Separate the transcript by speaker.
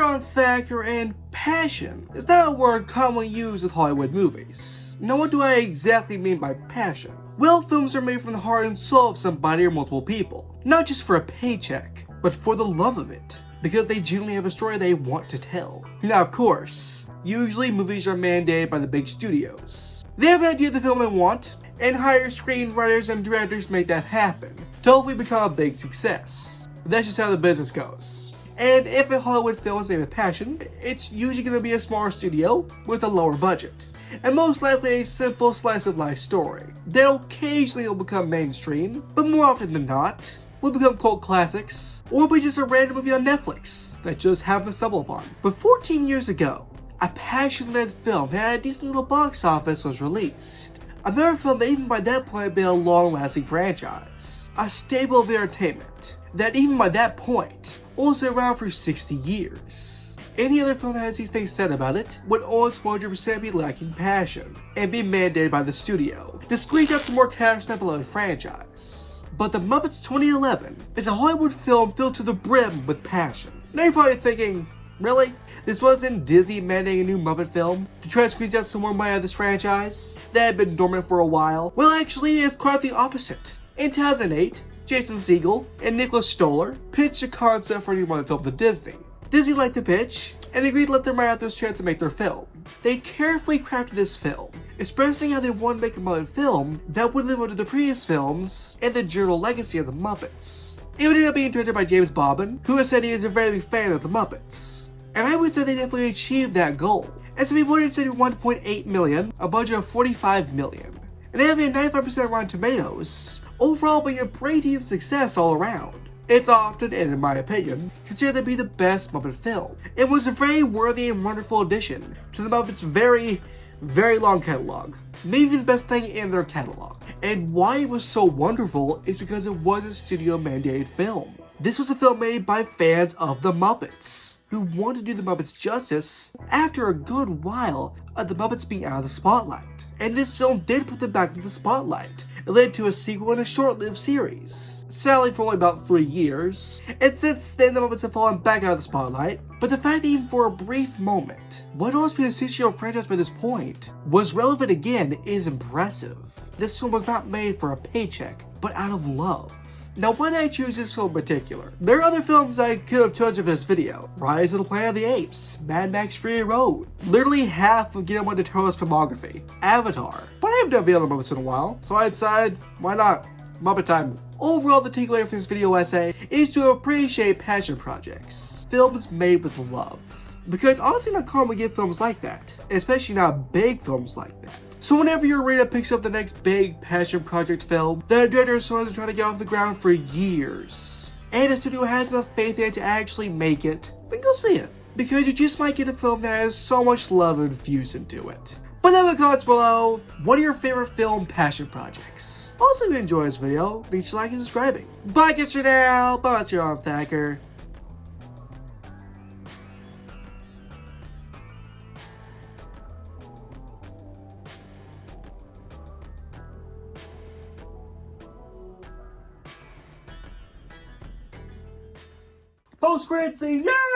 Speaker 1: here on Thacker, and passion is not a word commonly used with Hollywood movies. Now what do I exactly mean by passion? Well, films are made from the heart and soul of somebody or multiple people. Not just for a paycheck, but for the love of it. Because they genuinely have a story they want to tell. Now of course, usually movies are mandated by the big studios. They have an idea of the film they want, and hire screenwriters and directors to make that happen, to hopefully become a big success. That's just how the business goes. And if a Hollywood film is made with passion, it's usually going to be a smaller studio with a lower budget, and most likely a simple slice of life story that occasionally will become mainstream, but more often than not, will become cult classics, or be just a random movie on Netflix that just happened to stumble upon. But 14 years ago, a passion-led film that had a decent little box office was released. Another film that even by that point had been a long-lasting franchise. A staple of entertainment that even by that point was around for 60 years. Any other film that has these things said about it would almost 100% be lacking passion and be mandated by the studio to squeeze out some more cash from that beloved franchise. But The Muppets 2011 is a Hollywood film filled to the brim with passion. Now you're probably thinking, really? This wasn't Disney mandating a new Muppet film to try to squeeze out some more money out of this franchise that had been dormant for a while? Well, actually, it's quite the opposite. In 2008, Jason Segel and Nicholas Stoller pitched a concept for a new Muppet film to Disney. Disney liked the pitch and agreed to let them write out this chance to make their film. They carefully crafted this film, expressing how they wanted to make a Muppet film that would live up to the previous films and the general legacy of the Muppets. It would end up being directed by James Bonham, who has said he is a very big fan of the Muppets. And I would say they definitely achieved that goal, as we wanted to do 1.8 million, a budget of 45 million, and having a 95% Rotten Tomatoes, overall being a pretty success all around. It's often, and in my opinion, considered to be the best Muppet film. It was a very worthy and wonderful addition to the Muppets' very long catalog, maybe the best thing in their catalog. And why it was so wonderful is because it was a studio mandated film. This was a film made by fans of the Muppets, who wanted to do the Muppets justice after a good while of the Muppets being out of the spotlight. And this film did put them back into the spotlight. It led to a sequel and a short-lived series, sadly for only about 3 years, and since then the Muppets have fallen back out of the spotlight. But the fact that even for a brief moment, what almost been a 6-year-old franchise by this point, was relevant again is impressive. This film was not made for a paycheck, but out of love. Now why did I choose this film in particular? There are other films I could have chosen for this video. Rise of the Planet of the Apes, Mad Max Fury Road, literally half of Guillermo del Toro's filmography, Avatar. But I haven't done a video on Muppets in a while, so I decided, why not? Muppet time. Overall, the takeaway from this video essay is to appreciate passion projects. Films made with love. Because it's honestly not common to get films like that, especially not big films like that. So whenever your radar picks up the next big passion project film that a director or someone has been trying to get off the ground for years, and a studio has enough faith in it to actually make it, then go see it. Because you just might get a film that has so much love infused into it. But in the comments below, what are your favorite film passion projects? Also, if you enjoyed this video, be sure to like and subscribing. Bye guys for now, bye here on Thacker. Post-credit scene, yeah!